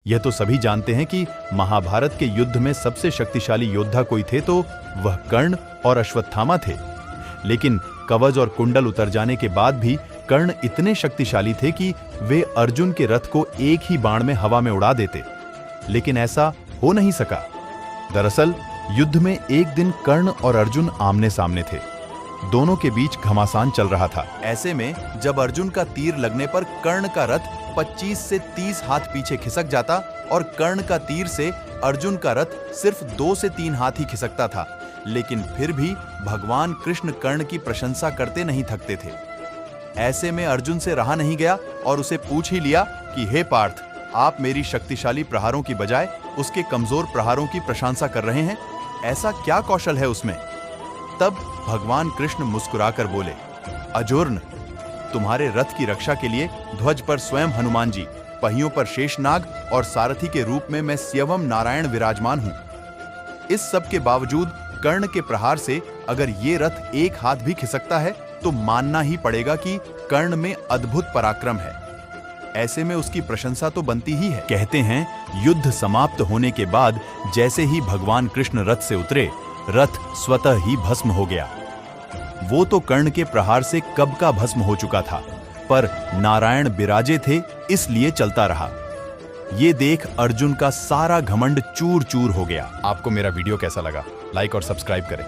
यह तो सभी जानते हैं कि महाभारत के युद्ध में सबसे शक्तिशाली योद्धा कोई थे तो वह कर्ण और अश्वत्थामा थे। लेकिन कवच और कुंडल उतर जाने के बाद भी कर्ण इतने शक्तिशाली थे कि वे अर्जुन के रथ को एक ही बाण में हवा में उड़ा देते। लेकिन ऐसा हो नहीं सका। दरअसल युद्ध में एक दिन कर्ण और अर्जुन आमने सामने थे। दोनों के बीच घमासान चल रहा था। ऐसे में जब अर्जुन का तीर लगने पर कर्ण का रथ 25 से 30 हाथ पीछे खिसक जाता और कर्ण का तीर से अर्जुन का रथ सिर्फ 2 से 3 हाथ ही खिसकता था, लेकिन फिर भी भगवान कृष्ण कर्ण की प्रशंसा करते नहीं थकते थे। ऐसे में अर्जुन से रहा नहीं गया और उसे पूछ ही लिया कि हे पार्थ, आप मेरी शक्तिशाली प्रहारों की बजाय उसके कमजोर प्रहारों की प्रशंसा कर रहे हैं, ऐसा क्या कौशल है उसमें? तब भगवान कृष्ण मुस्कुराकर बोले, अर्जुन, तुम्हारे रथ की रक्षा के लिए ध्वज पर स्वयं हनुमान जी, पहियों पर शेषनाग और सारथी के रूप में मैं स्वयं नारायण विराजमान हूं। इस सब के बावजूद कर्ण के प्रहार से अगर ये रथ एक हाथ भी खिसकता है तो मानना ही पड़ेगा कि कर्ण में अद्भुत पराक्रम है। ऐसे में उसकी प्रशंसा तो बनती ही है। कहते हैं युद्ध समाप्त होने के बाद जैसे ही भगवान कृष्ण रथ से उतरे, रथ स्वतः ही भस्म हो गया। वो तो कर्ण के प्रहार से कब का भस्म हो चुका था, पर नारायण विराजे थे इसलिए चलता रहा। ये देख अर्जुन का सारा घमंड चूर चूर हो गया। आपको मेरा वीडियो कैसा लगा? लाइक और सब्सक्राइब करें।